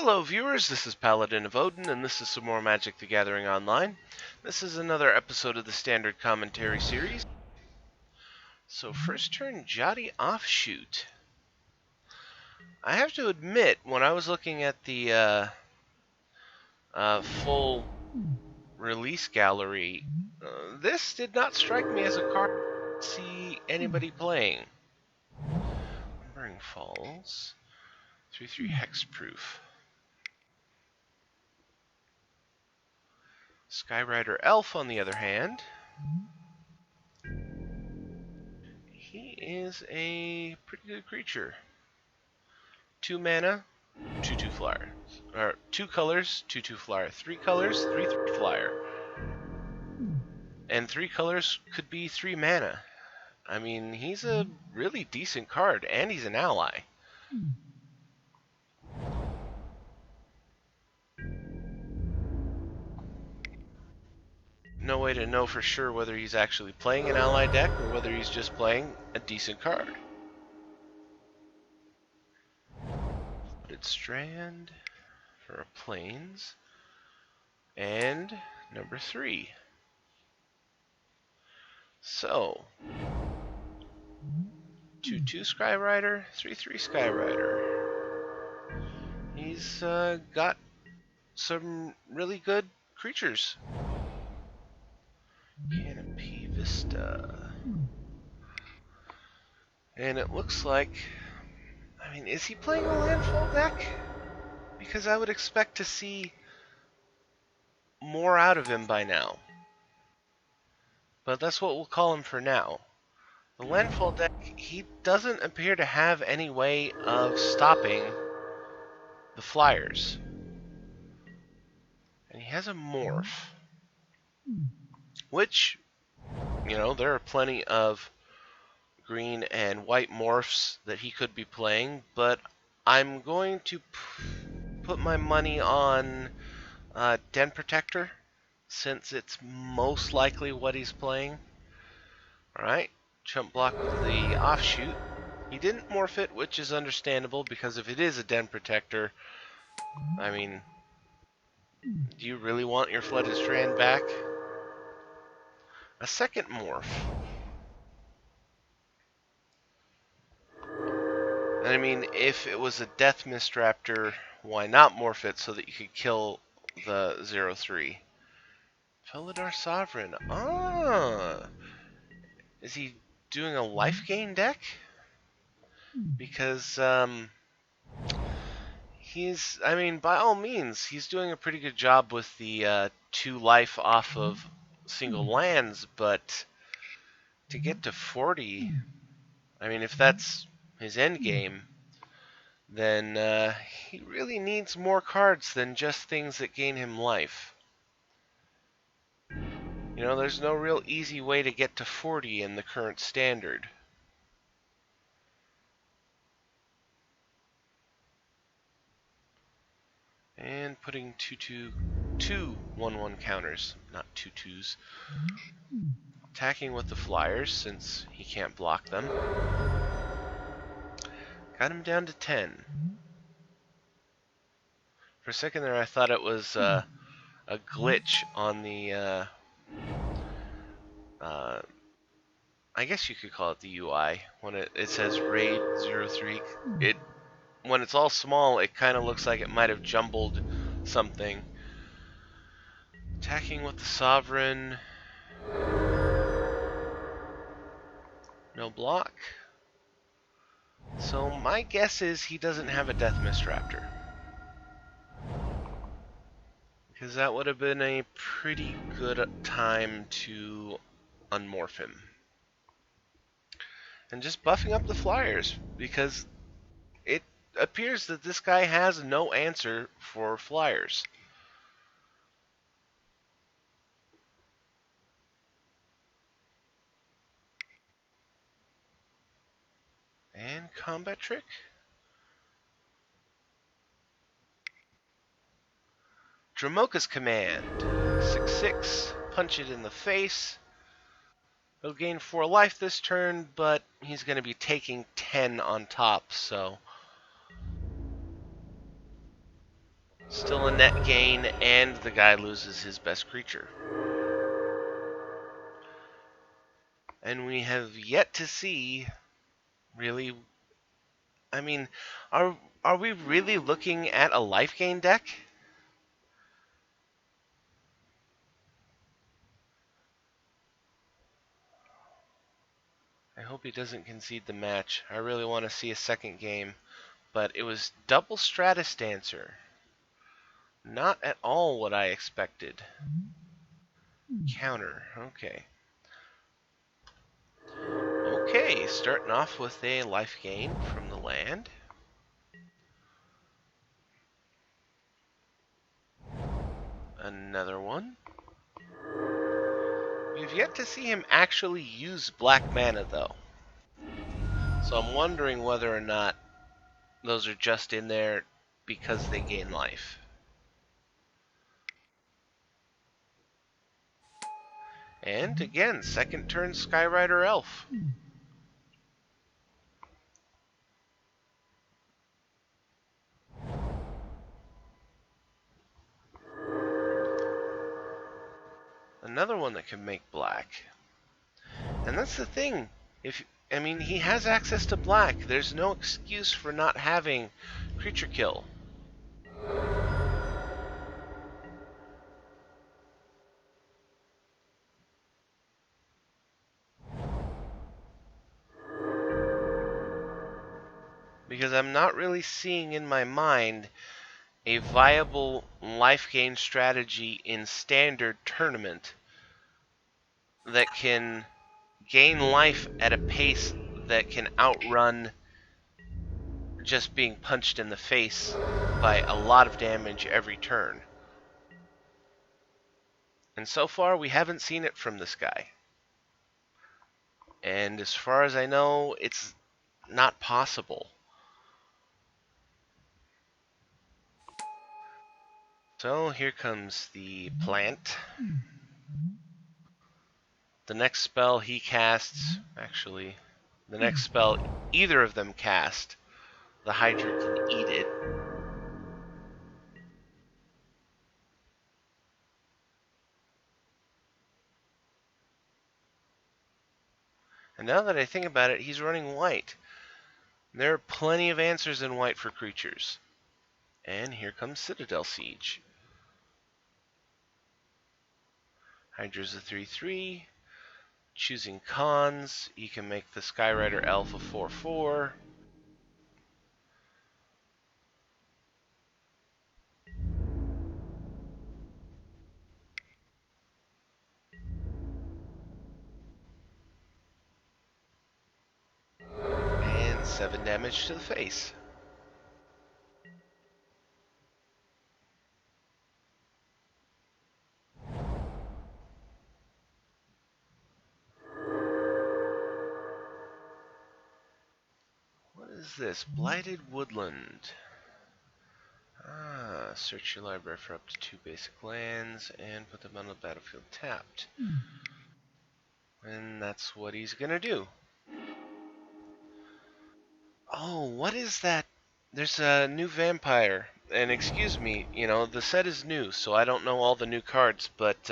Hello viewers, this is Paladin of Odin, and this is some more Magic the Gathering Online. This is another episode of the Standard Commentary series. So first turn, Jotty Offshoot. I have to admit, when I was looking at the full release gallery, this did not strike me as a card I see anybody playing. Lumbering Falls, 3/3 hexproof. Skyrider Elf, on the other hand, he is a pretty good creature. 2 mana, 2/2 flyer. Or 2 colors, 2/2 flyer. 3 colors, 3/3 flyer. And 3 colors could be 3 mana. I mean, he's a really decent card, and he's an ally. No way to know for sure whether he's actually playing an ally deck or whether he's just playing a decent card. Flooded Strand for a Plains. And number 3. So, 2/2 Skyrider, 3/3 Skyrider. He's got some really good creatures. Canopy Vista. And it looks like, I mean, is he playing a landfall deck? Because I would expect to see more out of him by now. But that's what we'll call him for now. The landfall deck, he doesn't appear to have any way of stopping the flyers. And he has a morph. Which, you know, there are plenty of green and white morphs that he could be playing, but I'm going to put my money on Den Protector, since it's most likely what he's playing. Alright, chump block with the Offshoot. He didn't morph it, which is understandable, because if it is a Den Protector, I mean, do you really want your Flooded Strand back? A second morph. And I mean, if it was a Death Mist Raptor, why not morph it so that you could kill the 0/3? Felidar Sovereign. Ah! Is he doing a life gain deck? Because, I mean, by all means, he's doing a pretty good job with the 2 life off of single lands, but to get to 40, I mean, if that's his end game, then he really needs more cards than just things that gain him life. You know, there's no real easy way to get to 40 in the current standard. And putting 2/2 1/1 counters, not 2/2s. Attacking with the flyers, since he can't block them. Got him down to 10. For a second there I thought it was a glitch on the I guess you could call it the UI. When it says raid 03, when it's all small, it kind of looks like it might have jumbled something. Attacking with the Sovereign. No block. So my guess is he doesn't have a Death Mist Raptor. Because that would have been a pretty good time to unmorph him. And just buffing up the flyers, because it appears that this guy has no answer for flyers. And combat trick. Dramoka's Command. 6/6. Punch it in the face. He'll gain 4 life this turn, but he's going to be taking 10 on top, so Still a net gain, and the guy loses his best creature. And we have yet to see, really, I mean, are we really looking at a life gain deck? I hope he doesn't concede the match. I really want to see a second game. But it was double Stratus Dancer. Not at all what I expected. Counter, okay. Okay, starting off with a life gain from the land. Another one. We've yet to see him actually use black mana, though. So I'm wondering whether or not those are just in there because they gain life. And again, second turn Skyrider Elf. Another one that can make black. And that's the thing. He has access to black. There's no excuse for not having creature kill. Because I'm not really seeing in my mind a viable life gain strategy in standard tournament that can gain life at a pace that can outrun just being punched in the face by a lot of damage every turn. And so far, we haven't seen it from this guy. And as far as I know, it's not possible. So here comes the plant. The next spell he casts, actually, the next spell either of them cast, the Hydra can eat it. And now that I think about it, he's running white. There are plenty of answers in white for creatures. And here comes Citadel Siege. Hydra's a 3/3. Choosing cons, he can make the Skyrider Elf a 4/4. And 7 damage to the face. What is this? Blighted Woodland. Search your library for up to 2 basic lands and put them on the battlefield tapped. And that's what he's gonna do. Oh, what is that? There's a new vampire. And excuse me, the set is new, so I don't know all the new cards, but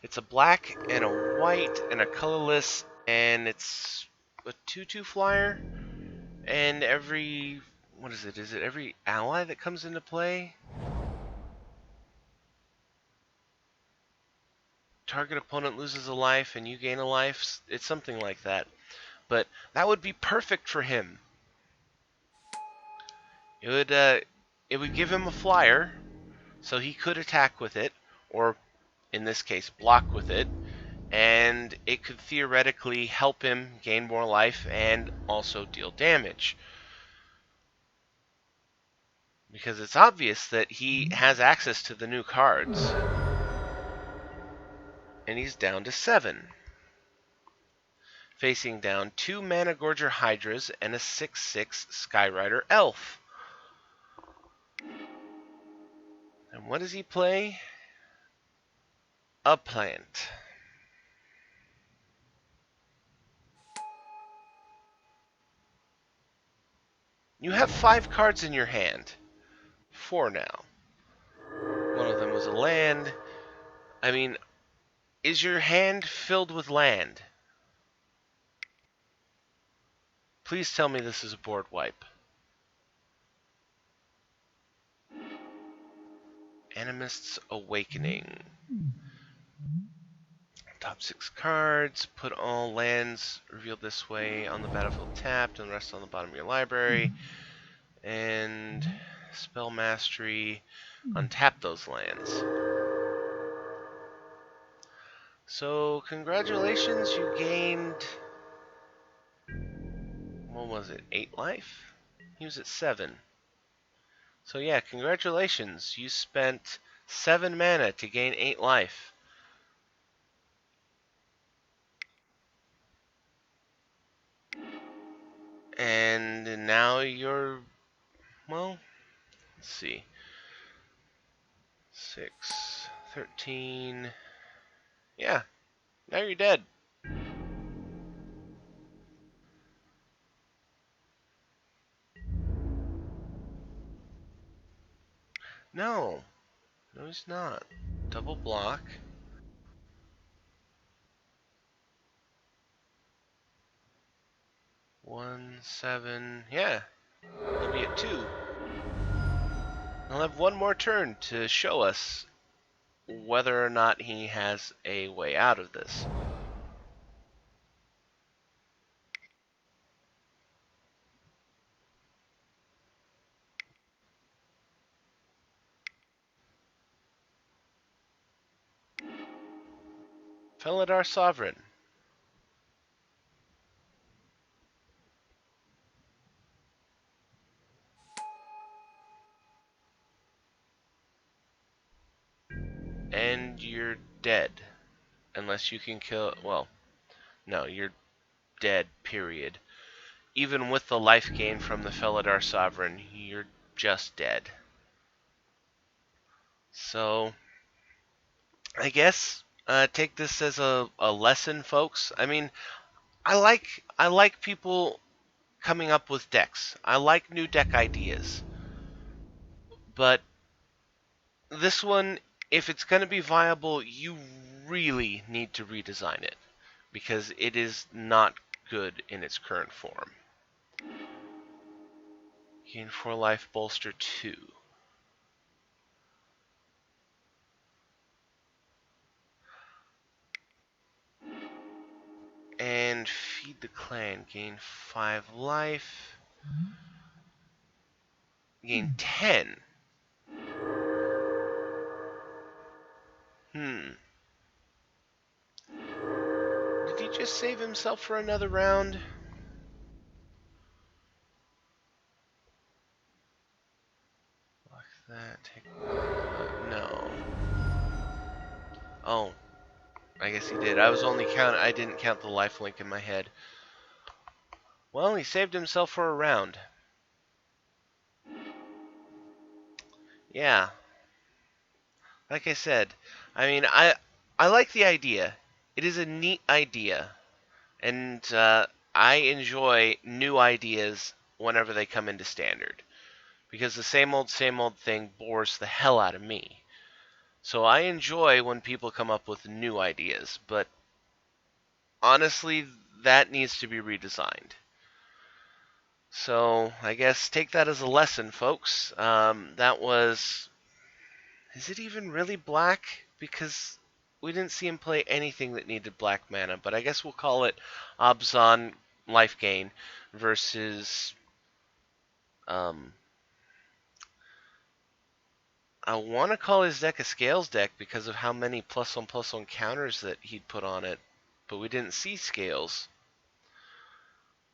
it's a black and a white and a colorless, and it's a 2/2 flyer. And what is it? Is it every ally that comes into play? Target opponent loses a life and you gain a life. It's something like that. But that would be perfect for him. It would give him a flyer, so he could attack with it, or in this case, block with it, and it could theoretically help him gain more life and also deal damage. Because it's obvious that he has access to the new cards. And he's down to 7. Facing down 2 Mana Gorger Hydras and a 6/6 Skyrider Elf. And what does he play? A plant. You have 5 cards in your hand. 4 now. One of them was a land. I mean, is your hand filled with land? Please tell me this is a board wipe. Animist's Awakening. Top 6 cards. Put all lands revealed this way on the battlefield tapped and the rest on the bottom of your library. And Spell Mastery. Untap those lands. So, congratulations, you gained... What was it? 8 life? He was at 7. So yeah, congratulations. You spent 7 mana to gain 8 life. And now you're, well, let's see. 6, 13. Yeah, now you're dead. No, no he's not. Double block. 1, 7, yeah. He'll be at 2. He'll have one more turn to show us whether or not he has a way out of this. Felidar Sovereign. And you're dead. Unless you can kill... Well, no, you're dead, period. Even with the life gain from the Felidar Sovereign, you're just dead. So, I guess take this as a lesson, folks. I mean, I like people coming up with decks. I like new deck ideas. But this one, if it's going to be viable, you really need to redesign it. Because it is not good in its current form. Gain 4 life, bolster 2. And feed the clan. Gain 5 life. Gain 10. Did he just save himself for another round? Lock that. Take one. No. Oh. I guess he did. I didn't count the life link in my head. Well, he saved himself for a round. Yeah. Like I said, I mean, I like the idea. It is a neat idea. And I enjoy new ideas whenever they come into Standard. Because the same old thing bores the hell out of me. So I enjoy when people come up with new ideas. But honestly, that needs to be redesigned. So I guess take that as a lesson, folks. That was... Is it even really black? Because we didn't see him play anything that needed black mana. But I guess we'll call it Abzan life gain versus... I want to call his deck a Scales deck because of how many +1/+1 counters that he'd put on it. But we didn't see Scales.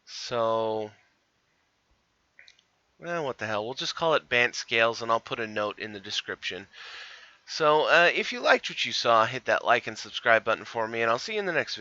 So... Well, what the hell. We'll just call it Bant Scales, and I'll put a note in the description. So, if you liked what you saw, hit that like and subscribe button for me, and I'll see you in the next video.